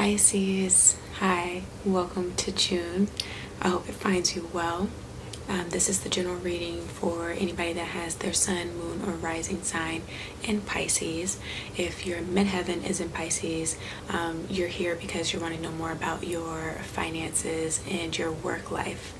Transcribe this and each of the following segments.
Pisces, hi, welcome to June. I hope it finds you well. This is the general reading for anybody that has their sun, moon, or rising sign in Pisces. If your midheaven is in Pisces, you're here because you're wanting to know more about your finances and your work life.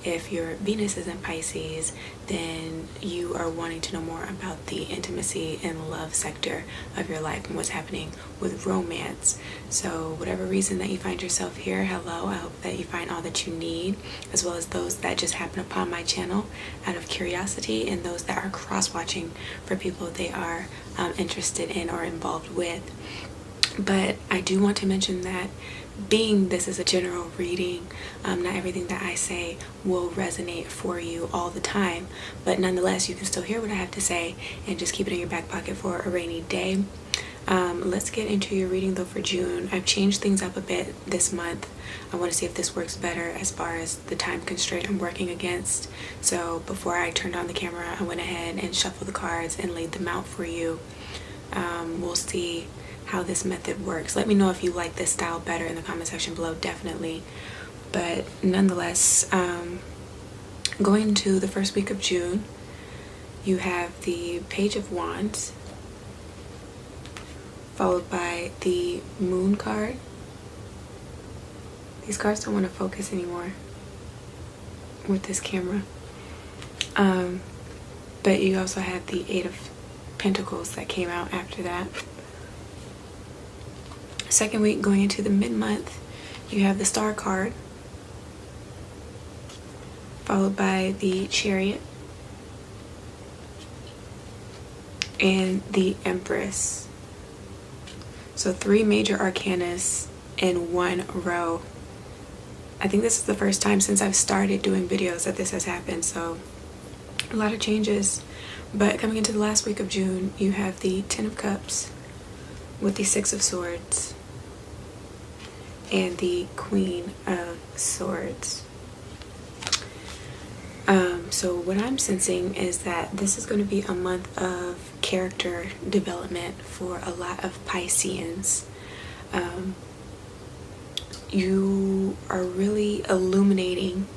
If your Venus is in Pisces, then you are wanting to know more about the intimacy and love sector of your life and what's happening with romance. So whatever reason that you find yourself here, hello, I hope that you find all that you need, as well as those that just happen upon my channel out of curiosity, and those that are cross-watching for people they are interested in or involved with. But I do want to mention that being this is a general reading, not everything that I say will resonate for you all the time, but nonetheless you can still hear what I have to say and just keep it in your back pocket for a rainy day. Let's get into your reading though for June. I've changed things up a bit this month. I want to see if this works better as far as the time constraint I'm working against. So before I turned on the camera, I went ahead and shuffled the cards and laid them out for you. We'll see how this method works. Let me know if you like this style better in the comment section below, definitely. But nonetheless, going into the first week of June, you have the Page of Wands, followed by the Moon card. These cards don't want to focus anymore with this camera. But you also have the Eight of Pentacles that came out after that. Second week, going into the mid-month, you have the Star card, followed by the Chariot and the Empress. So 3 major arcanas in one row. I think this is the first time since I've started doing videos that this has happened, so a lot of changes. But coming into the last week of June, you have the Ten of Cups with the Six of Swords and the Queen of Swords. So what I'm sensing is that this is going to be a month of character development for a lot of Pisceans. You are really illuminating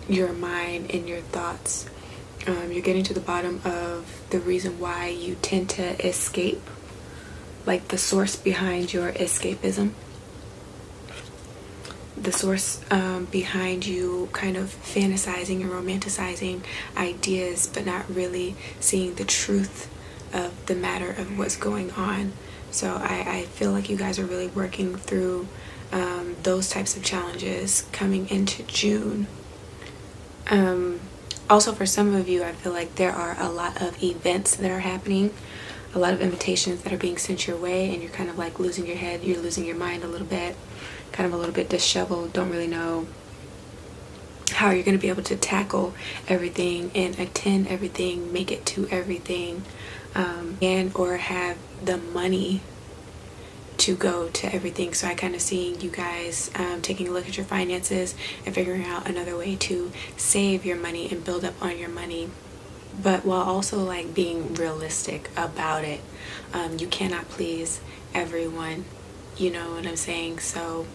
your mind and your thoughts. You're getting to the bottom of the reason why you tend to escape, like the source behind your escapism, the source behind you kind of fantasizing and romanticizing ideas but not really seeing the truth of the matter of what's going on. So I feel like you guys are really working through those types of challenges coming into June. Also, for some of you, I feel like there are a lot of events that are happening, a lot of invitations that are being sent your way, and you're kind of like losing your head, you're losing your mind a little bit, kind of a little bit disheveled, don't really know how you're going to be able to tackle everything and attend everything, make it to everything, and or have the money to go to everything. So I kind of seeing you guys taking a look at your finances and figuring out another way to save your money and build up on your money, but while also like being realistic about it. You cannot please everyone, you know what I'm saying? So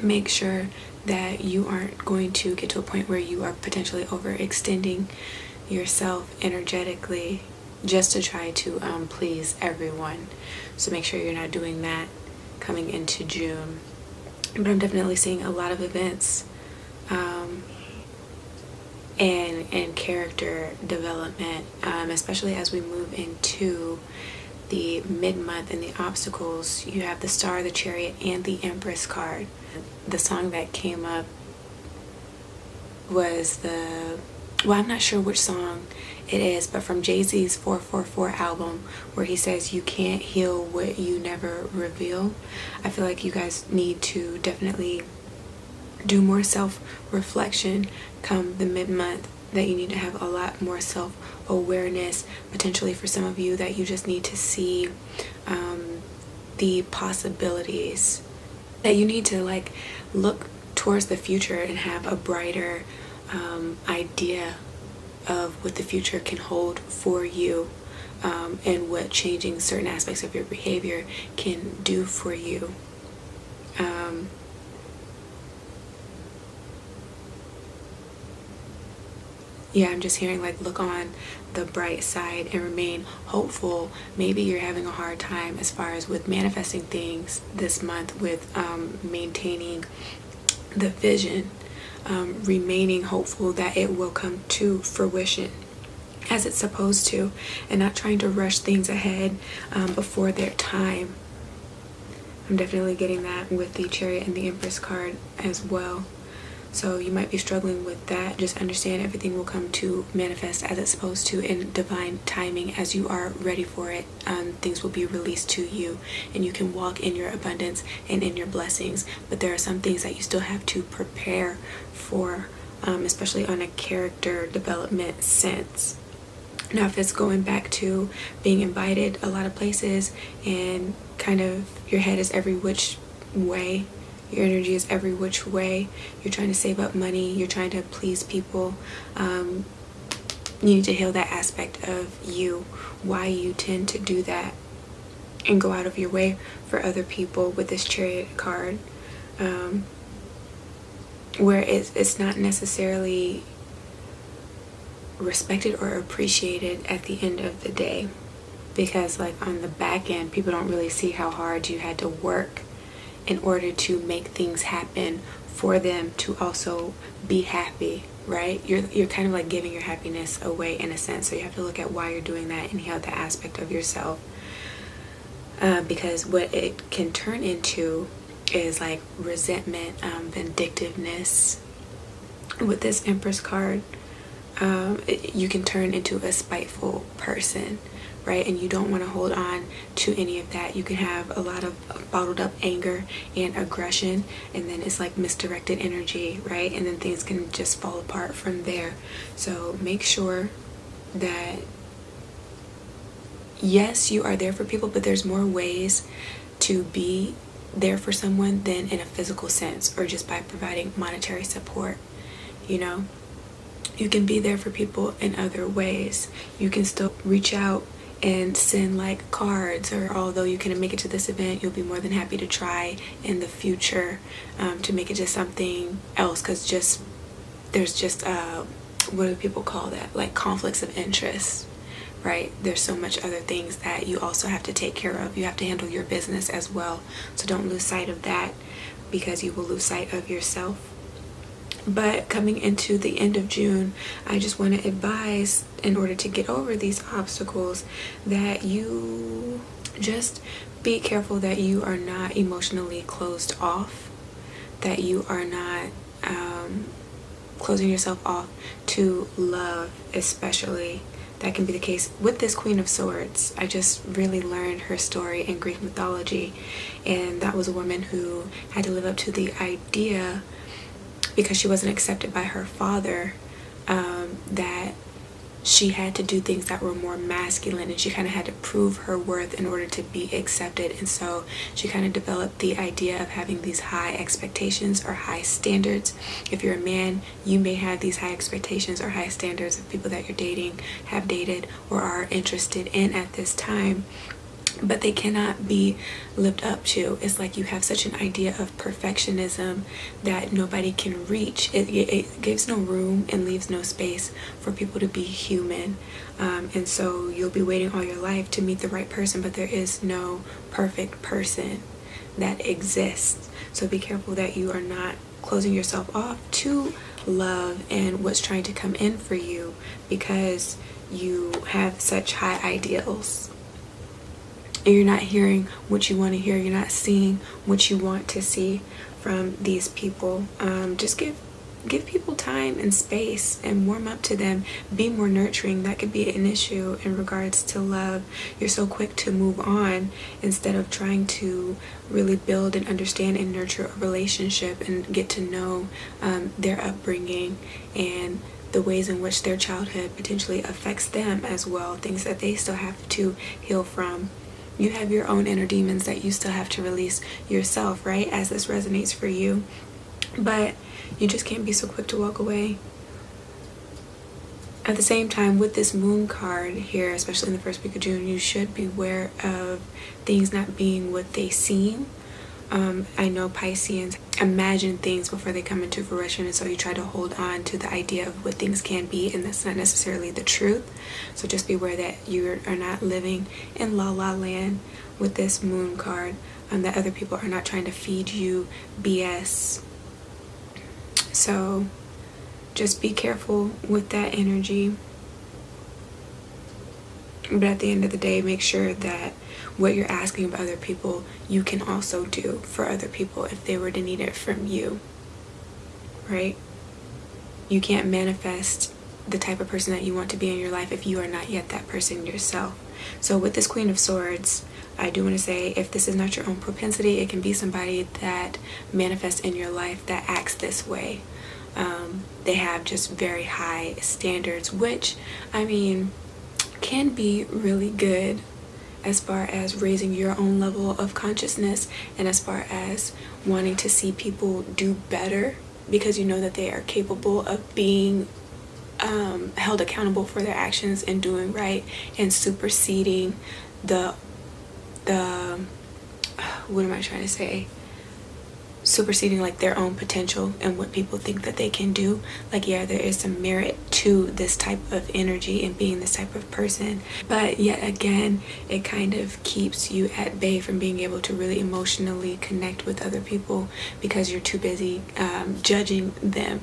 make sure that you aren't going to get to a point where you are potentially overextending yourself energetically just to try to please everyone. So make sure you're not doing that coming into June. But I'm definitely seeing a lot of events and character development, especially as we move into the mid-month and the obstacles. You have the Star, the Chariot, and the Empress card. The song that came up was I'm not sure which song it is, but from Jay-Z's 444 album, where he says you can't heal what you never reveal. I feel like you guys need to definitely do more self-reflection come the mid-month, that you need to have a lot more self-awareness, potentially for some of you that you just need to see the possibilities, that you need to like look towards the future and have a brighter idea of what the future can hold for you. and what changing certain aspects of your behavior can do for you. Yeah, I'm just hearing like look on the bright side and remain hopeful. Maybe you're having a hard time as far as with manifesting things this month, with maintaining the vision, remaining hopeful that it will come to fruition as it's supposed to, and not trying to rush things ahead before their time. I'm definitely getting that with the Chariot and the Empress card as well. So you might be struggling with that. Just understand everything will come to manifest as it's supposed to in divine timing. As you are ready for it, things will be released to you, and you can walk in your abundance and in your blessings. But there are some things that you still have to prepare for, especially on a character development sense. Now, if it's going back to being invited a lot of places and kind of your head is every which way, your energy is every which way, you're trying to save up money, you're trying to please people, you need to heal that aspect of you, why you tend to do that and go out of your way for other people with this Chariot card, where it's not necessarily respected or appreciated at the end of the day, because like on the back end, people don't really see how hard you had to work in order to make things happen for them to also be happy, right? You're kind of like giving your happiness away in a sense. So you have to look at why you're doing that and heal that aspect of yourself, because what it can turn into is like resentment, vindictiveness. With this Empress card, you can turn into a spiteful person, right? And you don't want to hold on to any of that. You can have a lot of bottled up anger and aggression, and then it's like misdirected energy, right? And then things can just fall apart from there. So make sure that yes, you are there for people, but there's more ways to be there for someone than in a physical sense or just by providing monetary support. You know, you can be there for people in other ways. You can still reach out and send like cards, or although you couldn't make it to this event, you'll be more than happy to try in the future to make it just something else, because there's just what do people call that, like conflicts of interest, right? There's so much other things that you also have to take care of. You have to handle your business as well, so don't lose sight of that, because you will lose sight of yourself. But coming into the end of June, I just want to advise, in order to get over these obstacles, that you just be careful that you are not emotionally closed off, that you are not closing yourself off to love, especially. That can be the case with this Queen of Swords. I just really learned her story in Greek mythology, and that was a woman who had to live up to the idea, because she wasn't accepted by her father, that she had to do things that were more masculine, and she kind of had to prove her worth in order to be accepted. And so she kind of developed the idea of having these high expectations or high standards. If you're a man, you may have these high expectations or high standards of people that you're dating, have dated, or are interested in at this time, but they cannot be lived up to. It's like you have such an idea of perfectionism that nobody can reach. It gives no room and leaves no space for people to be human. And so you'll be waiting all your life to meet the right person, but there is no perfect person that exists. So be careful that you are not closing yourself off to love and what's trying to come in for you, because you have such high ideals. And you're not hearing what you want to hear. You're not seeing what you want to see from these people. Just give people time and space and warm up to them. Be more nurturing. That could be an issue in regards to love. You're so quick to move on instead of trying to really build and understand and nurture a relationship and get to know their upbringing and the ways in which their childhood potentially affects them as well. Things that they still have to heal from. You have your own inner demons that you still have to release yourself, right? As this resonates for you. But you just can't be so quick to walk away. At the same time, with this moon card here, especially in the first week of June, you should be aware of things not being what they seem. I know Pisceans imagine things before they come into fruition, and so you try to hold on to the idea of what things can be, and that's not necessarily the truth. So just be aware that you are not living in la la land with this moon card, that other people are not trying to feed you BS. So just be careful with that energy. But at the end of the day, make sure that what you're asking of other people, you can also do for other people if they were to need it from you, right? You can't manifest the type of person that you want to be in your life if you are not yet that person yourself. So with this Queen of Swords, I do want to say, if this is not your own propensity, it can be somebody that manifests in your life that acts this way. They have just very high standards, which, I mean, can be really good as far as raising your own level of consciousness, and as far as wanting to see people do better because you know that they are capable of being held accountable for their actions and doing right and superseding the what am I trying to say? Superseding like their own potential and what people think that they can do. Like, yeah, there is some merit to this type of energy and being this type of person, but yet again, it kind of keeps you at bay from being able to really emotionally connect with other people because you're too busy judging them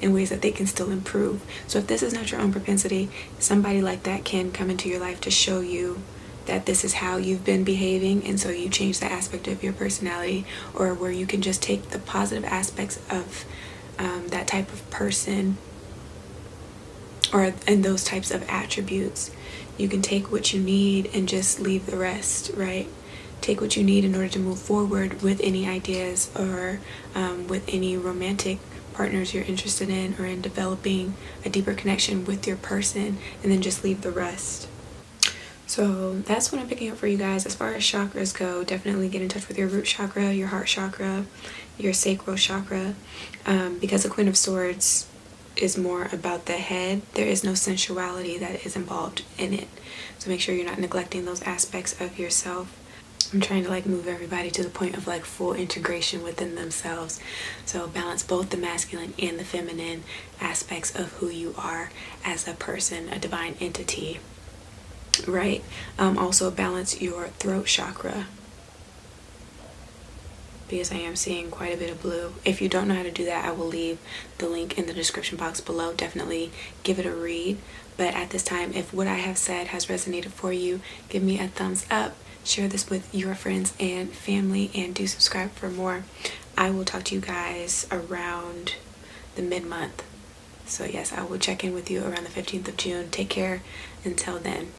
in ways that they can still improve. So if this is not your own propensity, somebody like that can come into your life to show you that this is how you've been behaving, and so you change that aspect of your personality, or where you can just take the positive aspects of that type of person and those types of attributes. You can take what you need and just leave the rest, right? Take what you need in order to move forward with any ideas or with any romantic partners you're interested in, or in developing a deeper connection with your person, and then just leave the rest. So that's what I'm picking up for you guys. As far as chakras go, definitely get in touch with your root chakra, your heart chakra, your sacral chakra, because the Queen of Swords is more about the head. There is no sensuality that is involved in it. So make sure you're not neglecting those aspects of yourself. I'm trying to like move everybody to the point of like full integration within themselves. So balance both the masculine and the feminine aspects of who you are as a person, a divine entity. Right. Also balance your throat chakra, because I am seeing quite a bit of blue. If you don't know how to do that, I will leave the link in the description box below. Definitely give it a read. But at this time, if what I have said has resonated for you, give me a thumbs up, share this with your friends and family, and do subscribe for more. I will talk to you guys around the mid-month. So yes, I will check in with you around the 15th of June. Take care until then.